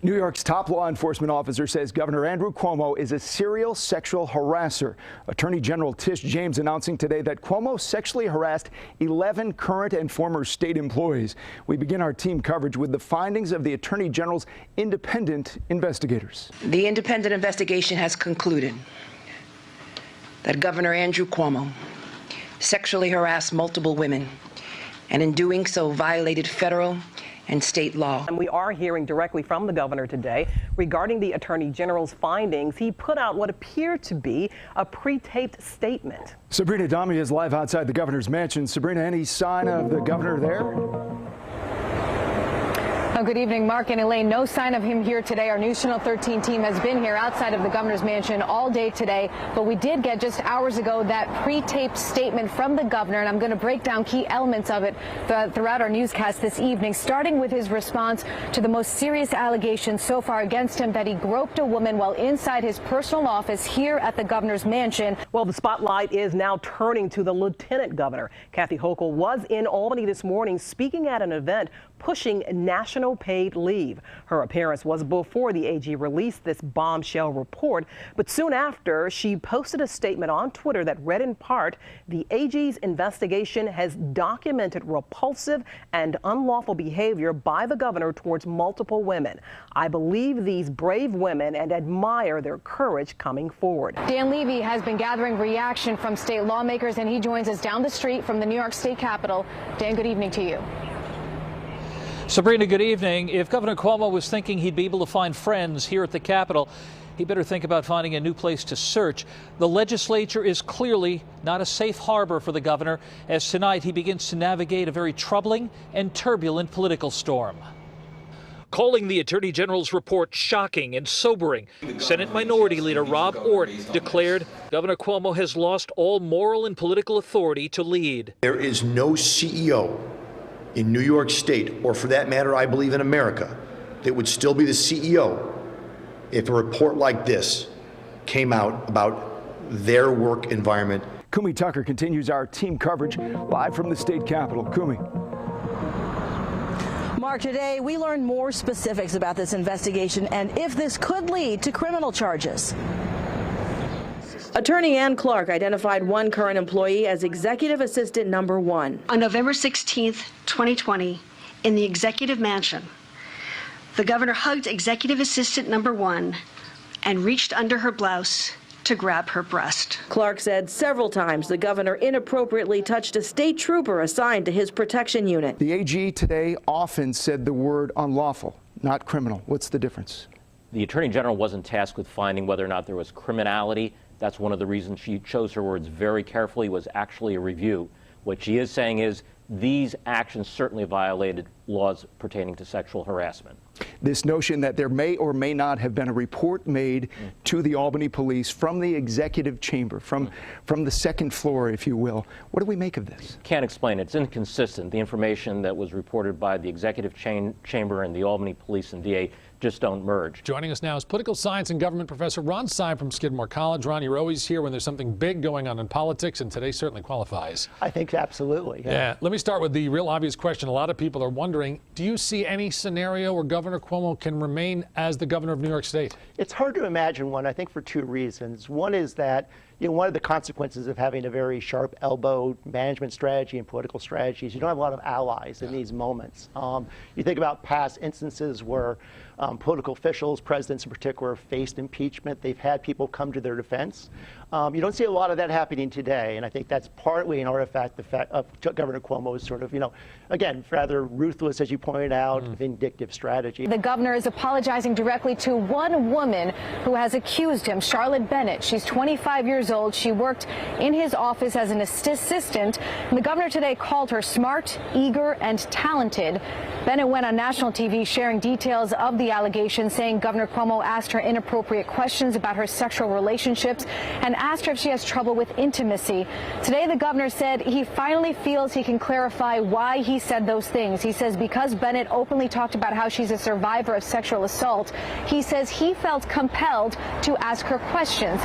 New York's top law enforcement officer says Governor Andrew Cuomo is a serial sexual harasser. Attorney General Tish James announcing today that Cuomo sexually harassed 11 current and former state employees. We begin our team coverage with the findings of the Attorney General's independent investigators. The independent investigation has concluded that Governor Andrew Cuomo sexually harassed multiple women and in doing so violated federal and state law. And we are hearing directly from the governor today regarding the Attorney General's findings. He put out what appeared to be a pre-taped statement. Sabrina Dami is live outside the governor's mansion. Sabrina, any sign of the governor there? Oh, good evening, Mark and Elaine. No sign of him here today. Our NewsChannel 13 team has been here outside of the governor's mansion all day today, but we did get just hours ago that pre-taped statement from the governor, and I'm going to break down key elements of it throughout our newscast this evening, starting with his response to the most serious allegations so far against him, that he groped a woman while inside his personal office here at the governor's mansion. Well, the spotlight is now turning to the lieutenant governor. Kathy Hochul was in Albany this morning speaking at an event pushing national paid leave. Her appearance was before the AG released this bombshell report, but soon after, she posted a statement on Twitter that read in part, "The AG's investigation has documented repulsive and unlawful behavior by the governor towards multiple women. I believe these brave women and admire their courage coming forward." Dan Levy has been gathering reaction from state lawmakers, and he joins us down the street from the New York State Capitol. Dan, good evening to you. Sabrina, good evening. If Governor Cuomo was thinking he'd be able to find friends here at the Capitol, he better think about finding a new place to search. The legislature is clearly not a safe harbor for the governor, as tonight he begins to navigate a very troubling and turbulent political storm. Calling the Attorney General's report shocking and sobering, Senate Minority Leader Rob Ortt declared Governor Cuomo has lost all moral and political authority to lead. There is no CEO in New York State, or for that matter, I believe in America, that would still be the CEO if a report like this came out about their work environment. Kumi Tucker continues our team coverage live from the state capitol. Kumi. Mark, today we learned more specifics about this investigation and if this could lead to criminal charges. Attorney Ann Clark identified one current employee as executive assistant number 1. On November 16th, 2020, in the executive mansion, the governor hugged executive assistant number 1 and reached under her blouse to grab her breast. Clark said several times the governor inappropriately touched a state trooper assigned to his protection unit. The AG today often said the word unlawful, not criminal. What's the difference? The Attorney General wasn't tasked with finding whether or not there was criminality. That's one of the reasons she chose her words very carefully, was actually a review. What she is saying is these actions certainly violated laws pertaining to sexual harassment. This notion that there may or may not have been a report made to the Albany police from the executive chamber, from the second floor, if you will. What do we make of this? Can't explain it. It's inconsistent. The information that was reported by the executive chamber and the Albany police and DA just don't merge. Joining us now is political science and government professor Ron Syme from Skidmore College. Ron, you're always here when there's something big going on in politics, and today certainly qualifies. I think absolutely. Yeah. Let me start with the real obvious question. A lot of people are wondering, do you see any scenario where Governor Cuomo can remain as the governor of New York State? It's hard to imagine one, I think, for two reasons. One is that one of the consequences of having a very sharp elbow management strategy and political strategies, you don't have a lot of allies in these moments. You think about past instances where political officials, presidents in particular, faced impeachment. They've had people come to their defense. You don't see a lot of that happening today, and I think that's partly an artifact of Governor Cuomo's sort of, again, rather ruthless, as you pointed out, vindictive strategy. The governor is apologizing directly to one woman who has accused him, Charlotte Bennett. She's 25 years old. She worked in his office as an assistant. And the governor today called her smart, eager, and talented. Bennett went on national TV sharing details of the allegations, saying Governor Cuomo asked her inappropriate questions about her sexual relationships and asked her if she has trouble with intimacy. Today, the governor said he finally feels he can clarify why he said those things. He says because Bennett openly talked about how she's a survivor of sexual assault, he says he felt compelled to ask her questions.